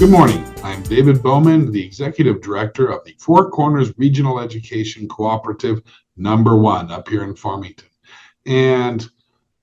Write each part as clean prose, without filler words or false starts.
Good morning. I'm David Bowman, the Executive Director of the Four Corners Regional Education Cooperative #1 up here in Farmington. And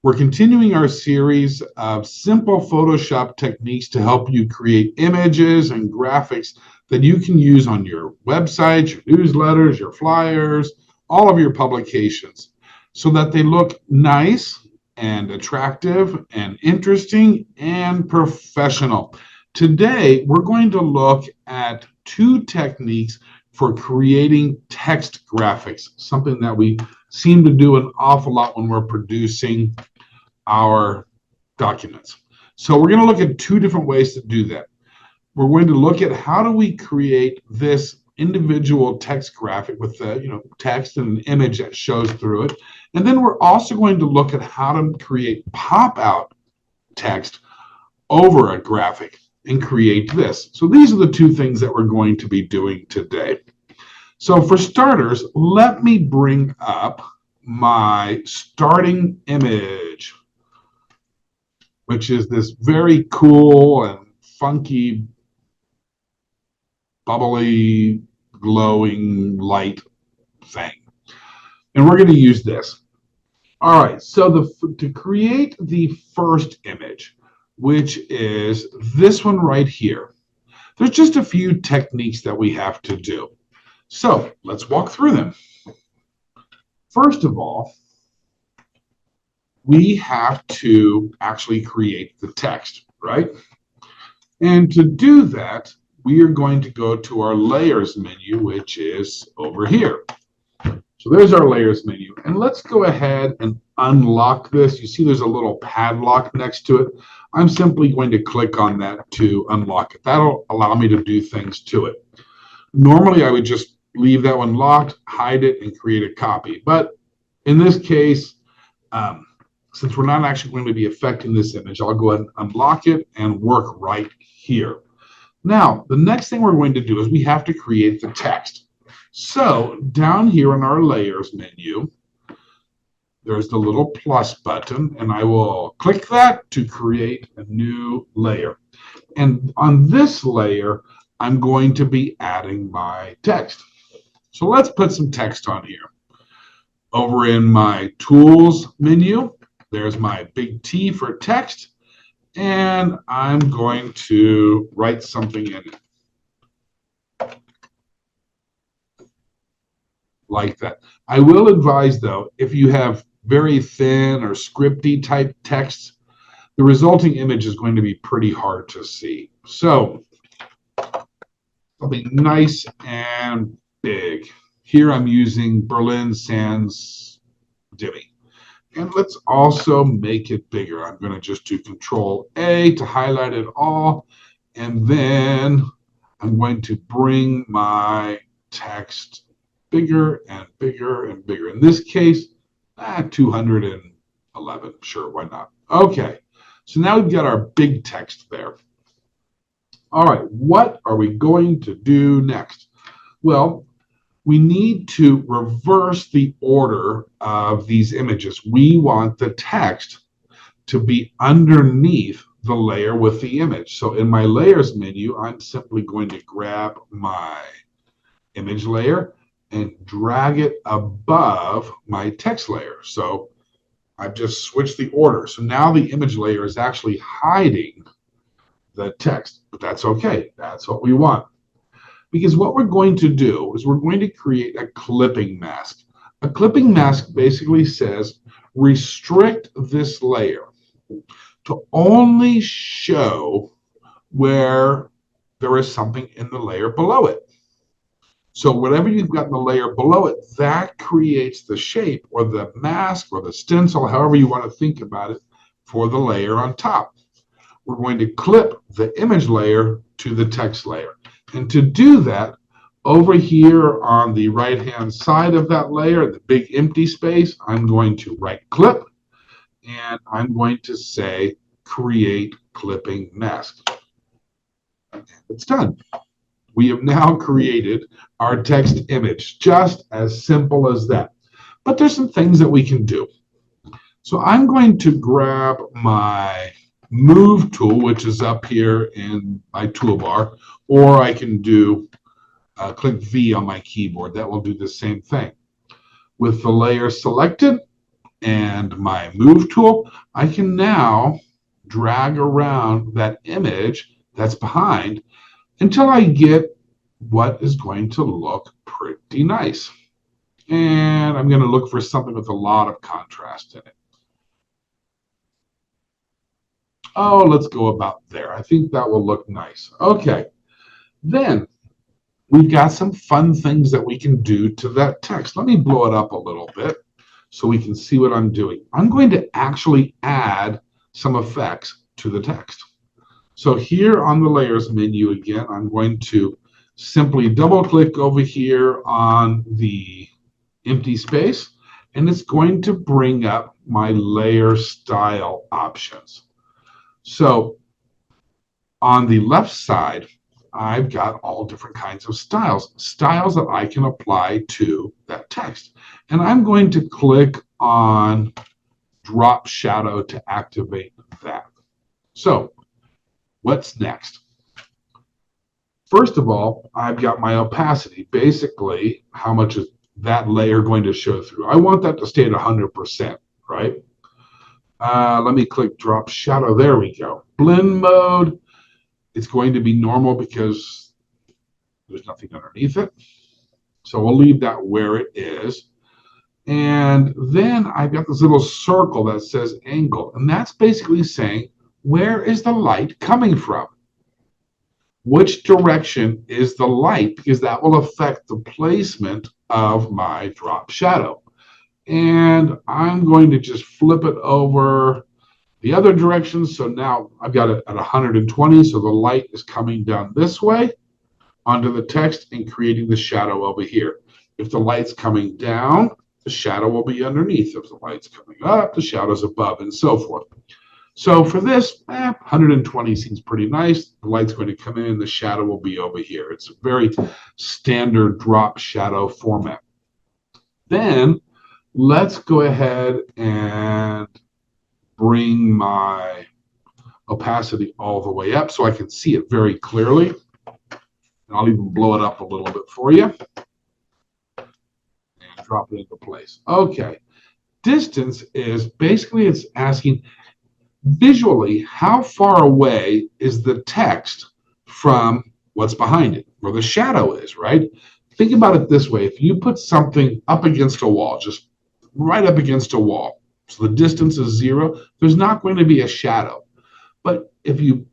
we're continuing our series of simple Photoshop techniques to help you create images and graphics that you can use on your websites, your newsletters, your flyers, all of your publications, so that they look nice and attractive and interesting and professional. Today, we're going to look at two techniques for creating text graphics, something that we seem to do an awful lot when we're producing our documents. So we're going to look at two different ways to do that. We're going to look at how do we create this individual text graphic with the text and an image that shows through it. And then we're also going to look at how to create pop-out text over a graphic and create this. So these are the two things that we're going to be doing today. So for starters, let me bring up my starting image, which is this very cool and funky, bubbly, glowing light thing. And we're going to use this. All right, so to create the first image, which is this one right here, there's just a few techniques that we have to do. So let's walk through them. First of all, we have to actually create the text, right? And to do that, we are going to go to our layers menu, which is over here. So there's our layers menu. And let's go ahead and unlock this. You see there's a little padlock next to it. I'm simply going to click on that to unlock it. That'll allow me to do things to it. Normally, I would just leave that one locked, hide it, and create a copy. But in this case, since we're not actually going to be affecting this image, I'll go ahead and unlock it and work right here. Now, the next thing we're going to do is we have to create the text. So down here in our layers menu, there's the little plus button, and I will click that to create a new layer. And on this layer, I'm going to be adding my text. So let's put some text on here. Over in my tools menu, there's my big T for text, and I'm going to write something in it. Like that. I will advise, though, if you have very thin or scripty type texts, the resulting image is going to be pretty hard to see. So something nice and big. Here I'm using Berlin Sans Divi. And let's also make it bigger. I'm going to just do Control A to highlight it all. And then I'm going to bring my text bigger and bigger and bigger. In this case, 211. Sure, why not? Okay, so now we've got our big text there. All right, what are we going to do next? Well, we need to reverse the order of these images. We want the text to be underneath the layer with the image. So in my layers menu, I'm simply going to grab my image layer and drag it above my text layer. So I've just switched the order. So now the image layer is actually hiding the text, but that's okay. That's what we want. Because what we're going to do is we're going to create a clipping mask. A clipping mask basically says restrict this layer to only show where there is something in the layer below it. So whatever you've got in the layer below it, that creates the shape or the mask or the stencil, however you want to think about it, for the layer on top. We're going to clip the image layer to the text layer. And to do that, over here on the right-hand side of that layer, the big empty space, I'm going to right-click, and I'm going to say Create Clipping Mask. It's done. We have now created our text image, just as simple as that. But there's some things that we can do. So I'm going to grab my Move tool, which is up here in my toolbar, or I can do click V on my keyboard. That will do the same thing. With the layer selected and my move tool, I can now drag around that image that's behind until I get what is going to look pretty nice. And I'm going to look for something with a lot of contrast in it. Oh, let's go about there. I think that will look nice. Okay, then we've got some fun things that we can do to that text. Let me blow it up a little bit so we can see what I'm doing. I'm going to actually add some effects to the text. So here on the layers menu again, I'm going to simply double click over here on the empty space, and it's going to bring up my layer style options. So on the left side, I've got all different kinds of styles that I can apply to that text. And I'm going to click on drop shadow to activate that. So what's next? First of all, I've got my opacity, basically how much is that layer going to show through. I want that to stay at 100%, right? Let me click drop shadow. There we go. Blend mode. It's going to be normal because there's nothing underneath it. So we'll leave that where it is. And then I've got this little circle that says angle. And that's basically saying, where is the light coming from? Which direction is the light? Because that will affect the placement of my drop shadow. And I'm going to just flip it over the other direction. So now I've got it at 120. So the light is coming down this way onto the text and creating the shadow over here. If the light's coming down, the shadow will be underneath. If the light's coming up, the shadow's above, and so forth. So for this, 120 seems pretty nice. The light's going to come in, the shadow will be over here. It's a very standard drop shadow format. Then let's go ahead and bring my opacity all the way up so I can see it very clearly. And I'll even blow it up a little bit for you. And drop it into place. Okay. Distance is basically it's asking visually how far away is the text from what's behind it, where the shadow is, right? Think about it this way. If you put something up against a wall, just right up against a wall, so the distance is 0, there's not going to be a shadow. But if you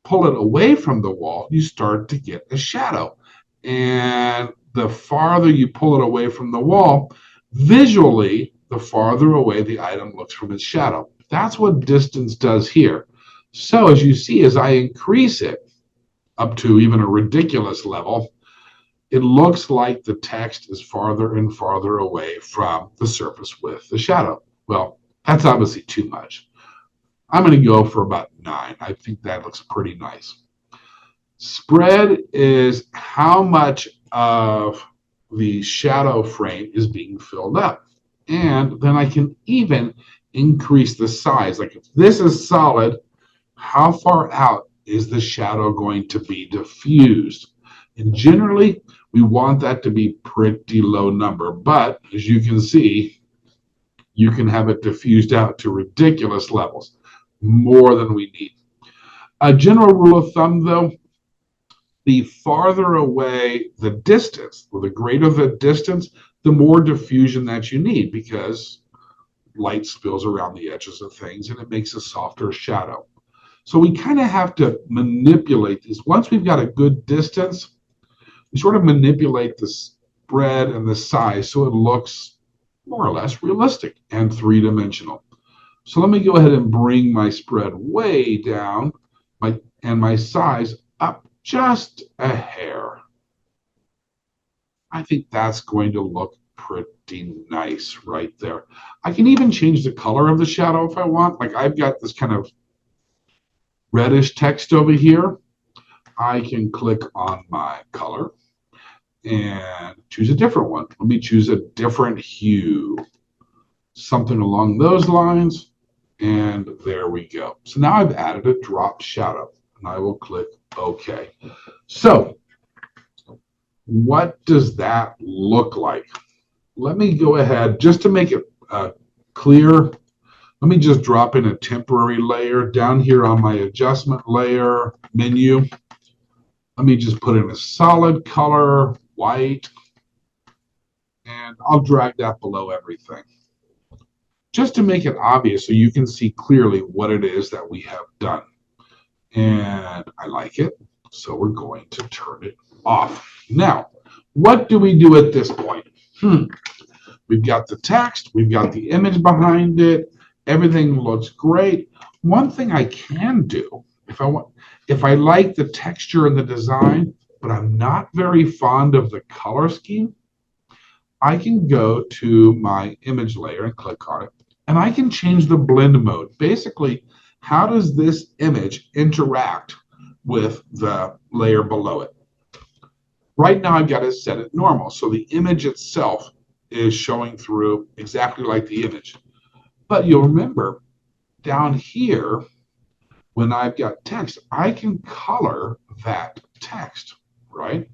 pull it away from the wall, you start to get a shadow. And the farther you pull it away from the wall, visually, the farther away the item looks from its shadow. That's what distance does here. So as you see, as I increase it up to even a ridiculous level, it looks like the text is farther and farther away from the surface with the shadow. Well, that's obviously too much. I'm going to go for about 9. I think that looks pretty nice. Spread is how much of the shadow frame is being filled up. And then I can even increase the size. Like if this is solid, how far out is the shadow going to be diffused? And generally, we want that to be pretty low number. But as you can see, you can have it diffused out to ridiculous levels, more than we need. A general rule of thumb, though, the farther away the distance, or the greater the distance, the more diffusion that you need, because light spills around the edges of things and it makes a softer shadow. So we kind of have to manipulate these. Once we've got a good distance, we sort of manipulate the spread and the size so it looks more or less realistic and three-dimensional. So let me go ahead and bring my spread way down and my size up just a hair. I think that's going to look pretty nice right there. I can even change the color of the shadow if I want. Like I've got this kind of reddish text over here. I can click on my color and choose a different one. Let me choose a different hue. Something along those lines. And there we go. So now I've added a drop shadow, and I will click OK. So what does that look like? Let me go ahead, just to make it clear, let me just drop in a temporary layer down here on my adjustment layer menu. Let me just put in a solid color, white, and I'll drag that below everything, just to make it obvious so you can see clearly what it is that we have done. And I like it, so we're going to turn it off. Now, what do we do at this point? We've got the text, we've got the image behind it, everything looks great. One thing I can do, if I like the texture and the design, but I'm not very fond of the color scheme, I can go to my image layer and click on it, and I can change the blend mode. Basically, how does this image interact with the layer below it? Right now, I've got to set it normal, so the image itself is showing through exactly like the image. But you'll remember down here, when I've got text, I can color that text, right?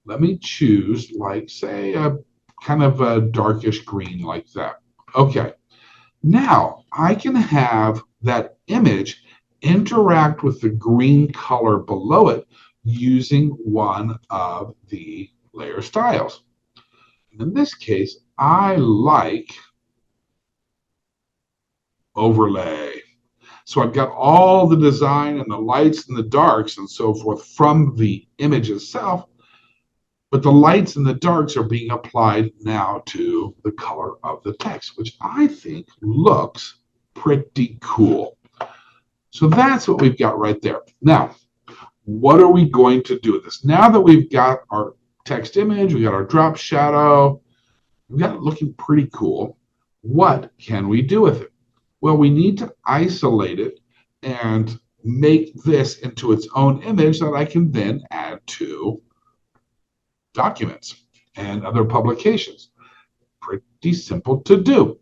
Let me choose, like, say, a kind of a darkish green like that. Okay. Now I can have that image interact with the green color below it using one of the layer styles. In this case, I like overlay. So I've got all the design and the lights and the darks and so forth from the image itself, but the lights and the darks are being applied now to the color of the text, which I think looks pretty cool. So that's what we've got right there. Now, what are we going to do with this? Now that we've got our text image, we got our drop shadow, we've got it looking pretty cool, what can we do with it? Well, we need to isolate it and make this into its own image that I can then add to documents and other publications. Pretty simple to do.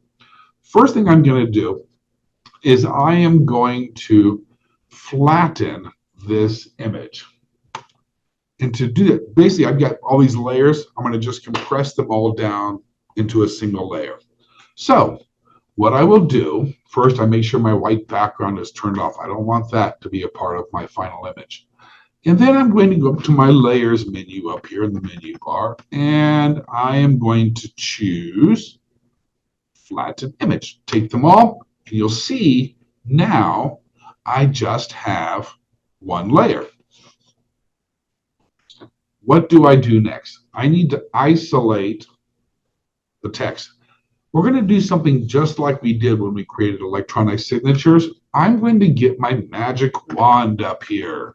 First thing I'm going to do is I am going to flatten this image. And to do that, basically, I've got all these layers. I'm going to just compress them all down into a single layer. So what I will do, first, I make sure my white background is turned off. I don't want that to be a part of my final image. And then I'm going to go up to my layers menu up here in the menu bar, and I am going to choose flatten image. Take them all, and you'll see now I just have one layer. What do I do next? I need to isolate the text. We're going to do something just like we did when we created electronic signatures. I'm going to get my magic wand up here,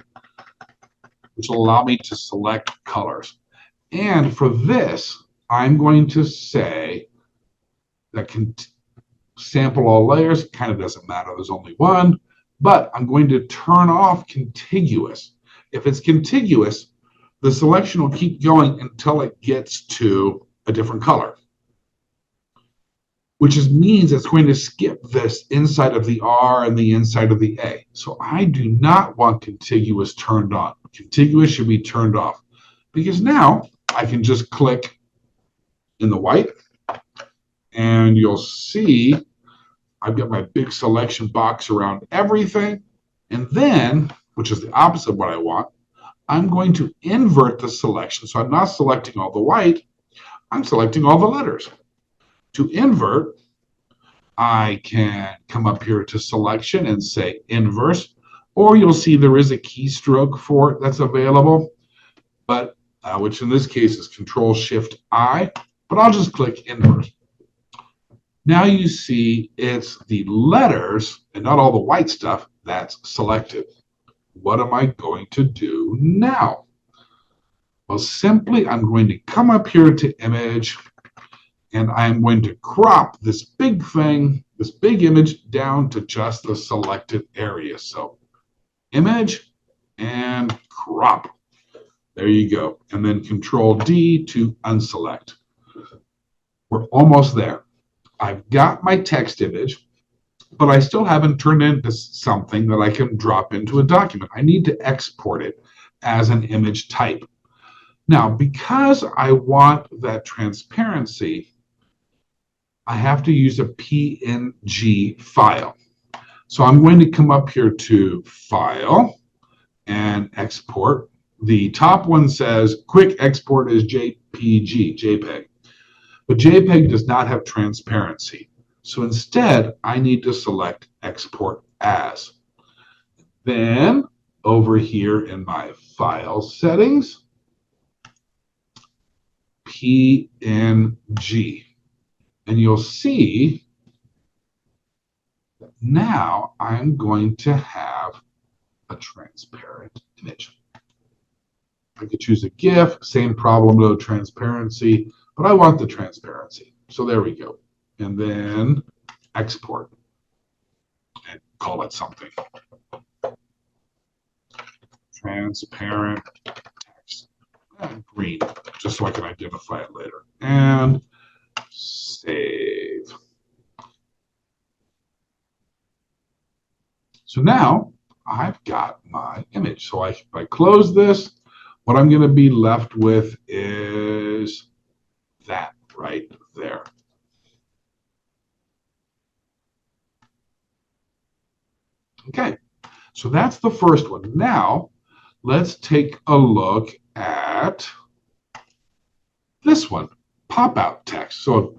which will allow me to select colors. And for this, I'm going to say that can sample all layers. Kind of doesn't matter, there's only one, but I'm going to turn off contiguous. If it's contiguous, the selection will keep going until it gets to a different color, which means it's going to skip this inside of the R and the inside of the A. So I do not want contiguous turned on. Contiguous should be turned off, because now I can just click in the white, and you'll see I've got my big selection box around everything. And then, which is the opposite of what I want, I'm going to invert the selection. So I'm not selecting all the white, I'm selecting all the letters. To invert, I can come up here to selection and say inverse, or you'll see there is a keystroke for it that's available, but which in this case is Control-Shift-I, but I'll just click inverse. Now you see it's the letters and not all the white stuff that's selected. What am I going to do now? Well, simply I'm going to come up here to image, and I'm going to crop this big thing, this big image, down to just the selected area. So image and crop. There you go. And then Control-D to unselect. We're almost there. I've got my text image. but I still haven't turned into something that I can drop into a document. I need to export it as an image type. Now, because I want that transparency, I have to use a PNG file. So I'm going to come up here to File and Export. The top one says Quick Export is JPG, but JPEG does not have transparency. So instead, I need to select Export As. Then over here in my File Settings, PNG. And you'll see that now I'm going to have a transparent image. I could choose a GIF, same problem, no transparency, but I want the transparency. So there we go. And then export and call it something. Transparent text. And green, just so I can identify it later. And save. So now I've got my image. So if I close this, what I'm going to be left with is that right there. Okay, so that's the first one. Now, let's take a look at this one, pop-out text. So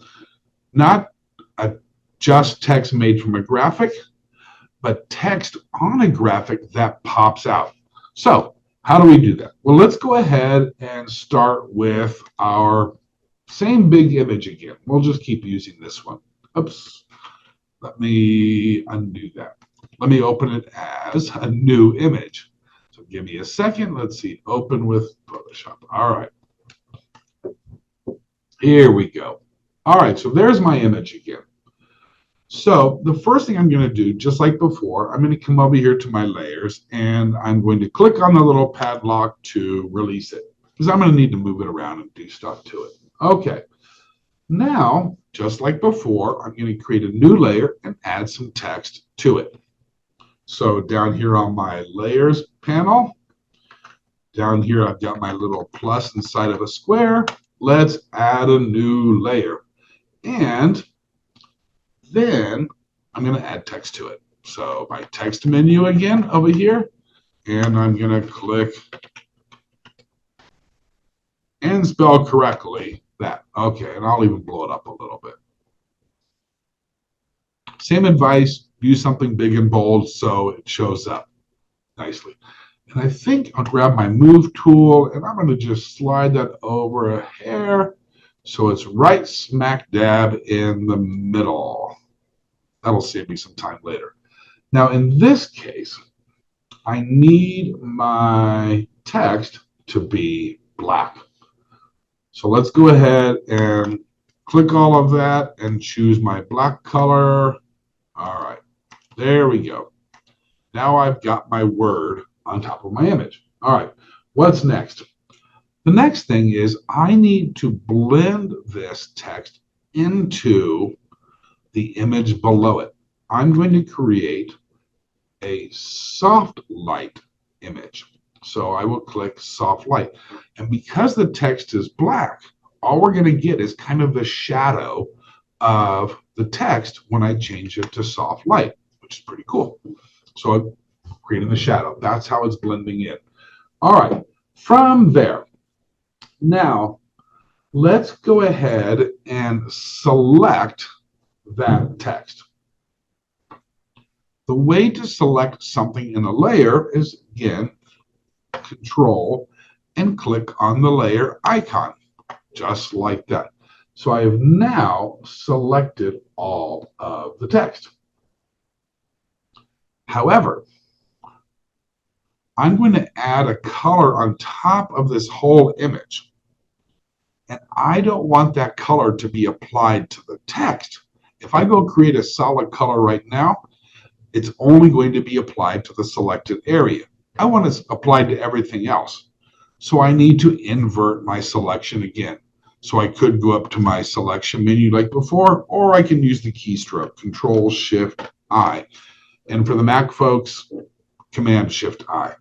not just text made from a graphic, but text on a graphic that pops out. So how do we do that? Well, let's go ahead and start with our same big image again. We'll just keep using this one. Oops. Let me undo that. Let me open it as a new image. So give me a second. Let's see. Open with Photoshop. All right. Here we go. All right. So there's my image again. So the first thing I'm going to do, just like before, I'm going to come over here to my layers, and I'm going to click on the little padlock to release it, because I'm going to need to move it around and do stuff to it. Okay. Now, just like before, I'm going to create a new layer and add some text to it. So down here on my layers panel, down here I've got my little plus inside of a square. Let's add a new layer. And then I'm going to add text to it. So my text menu again over here, and I'm going to click and spell correctly that. Okay, and I'll even blow it up a little bit. Same advice, use something big and bold so it shows up nicely. And I think I'll grab my move tool, and I'm going to just slide that over a hair so it's right smack dab in the middle. That'll save me some time later. Now, in this case, I need my text to be black. So let's go ahead and click all of that and choose my black color. All right, there we go. Now I've got my word on top of my image. All right, what's next? The next thing is I need to blend this text into the image below it. I'm going to create a soft light image. So I will click soft light. And because the text is black, all we're going to get is kind of the shadow of the text when I change it to soft light, which is pretty cool. So I'm creating the shadow. That's how it's blending in. All right, from there, now let's go ahead and select that text. The way to select something in a layer is, again, Control and click on the layer icon, just like that. So I have now selected all of the text. However, I'm going to add a color on top of this whole image. And I don't want that color to be applied to the text. If I go create a solid color right now, it's only going to be applied to the selected area. I want it applied to everything else. So I need to invert my selection again. So I could go up to my selection menu like before, or I can use the keystroke, Control Shift I. And for the Mac folks, Command-Shift-I.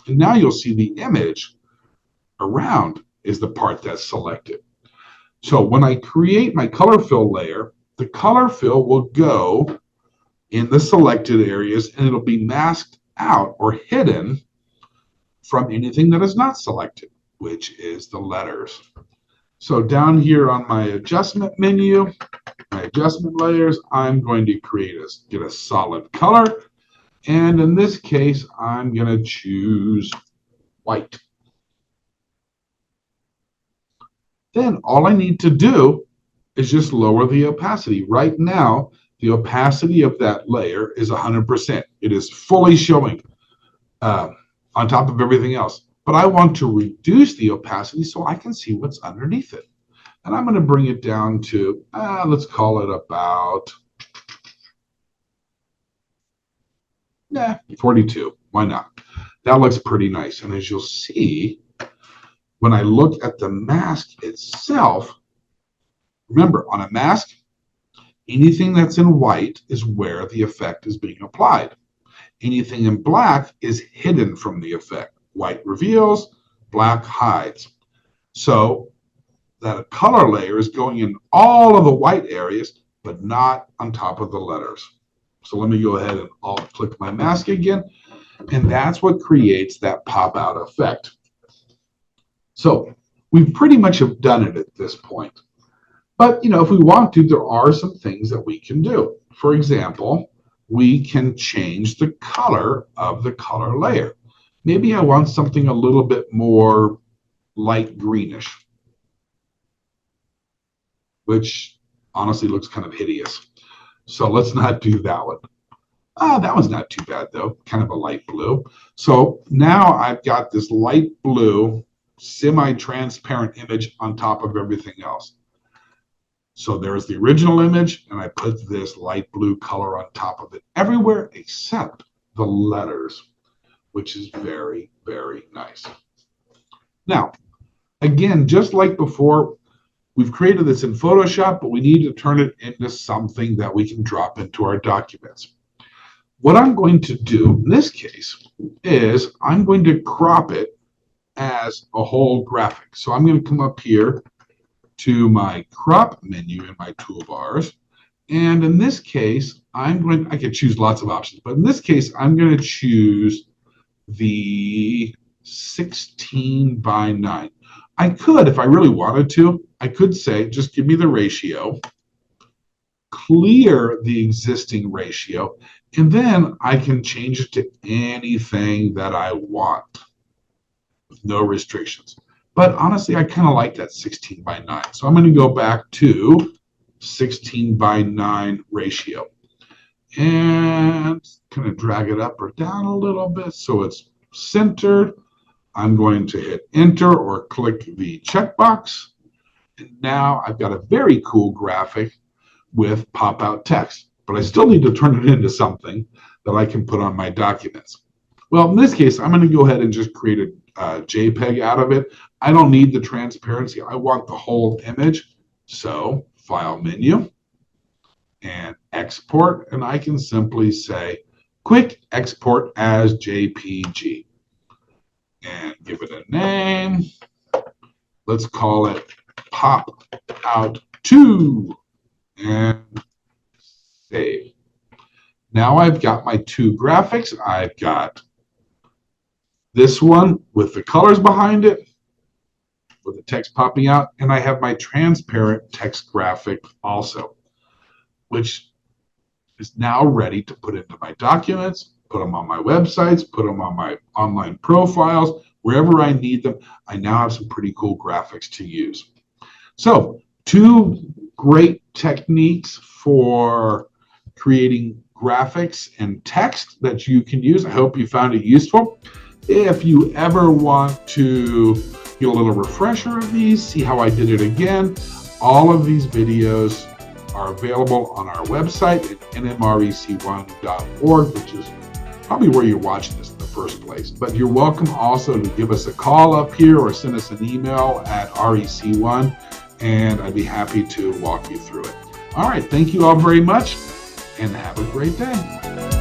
And now you'll see the image around is the part that's selected. So when I create my color fill layer, the color fill will go in the selected areas and it'll be masked out or hidden from anything that is not selected, which is the letters. So down here on my adjustment menu, my adjustment layers, I'm going to get a solid color. And in this case, I'm going to choose white. Then all I need to do is just lower the opacity. Right now, the opacity of that layer is 100%. It is fully showing on top of everything else. But I want to reduce the opacity so I can see what's underneath it. And I'm going to bring it down to, let's call it about 42. Why not? That looks pretty nice. And as you'll see, when I look at the mask itself, remember, on a mask, anything that's in white is where the effect is being applied. Anything in black is hidden from the effect. White reveals, black hides. So that color layer is going in all of the white areas, but not on top of the letters. So let me go ahead and alt-click my mask again, and that's what creates that pop-out effect. So we pretty much have done it at this point. But, if we want to, there are some things that we can do. For example, we can change the color of the color layer. Maybe I want something a little bit more light greenish, which honestly looks kind of hideous. So let's not do that one. That one's not too bad, though. Kind of a light blue. So now I've got this light blue, semi-transparent image on top of everything else. So there's the original image, and I put this light blue color on top of it everywhere except the letters, which is very, very nice. Now, again, just like before, we've created this in Photoshop, but we need to turn it into something that we can drop into our documents. What I'm going to do in this case is I'm going to crop it as a whole graphic. So I'm going to come up here to my crop menu in my toolbars. And in this case, I could choose lots of options, but in this case, I'm going to choose the 16 by 9. I could, if I really wanted to, I could say, just give me the ratio, clear the existing ratio, and then I can change it to anything that I want with no restrictions. But honestly, I kind of like that 16 by 9. So I'm going to go back to 16 by 9 ratio and kind of drag it up or down a little bit so it's centered. I'm going to hit enter or click the checkbox. And now I've got a very cool graphic with pop-out text, but I still need to turn it into something that I can put on my documents. Well, in this case, I'm going to go ahead and just create a JPEG out of it. I don't need the transparency. I want the whole image. So file menu and export, and I can simply say quick export as JPG and give it a name. Let's call it Pop Out 2 and save. Now I've got my two graphics. I've got this one with the colors behind it, with the text popping out, and I have my transparent text graphic also, which is now ready to put into my documents, put them on my websites, put them on my online profiles, wherever I need them. I now have some pretty cool graphics to use. So, two great techniques for creating graphics and text that you can use. I hope you found it useful. If you ever want to get a little refresher of these, see how I did it again, all of these videos are available on our website at nmrec1.org, which is probably where you're watching this in the first place. But you're welcome also to give us a call up here or send us an email at rec1, and I'd be happy to walk you through it. All right, thank you all very much, and have a great day.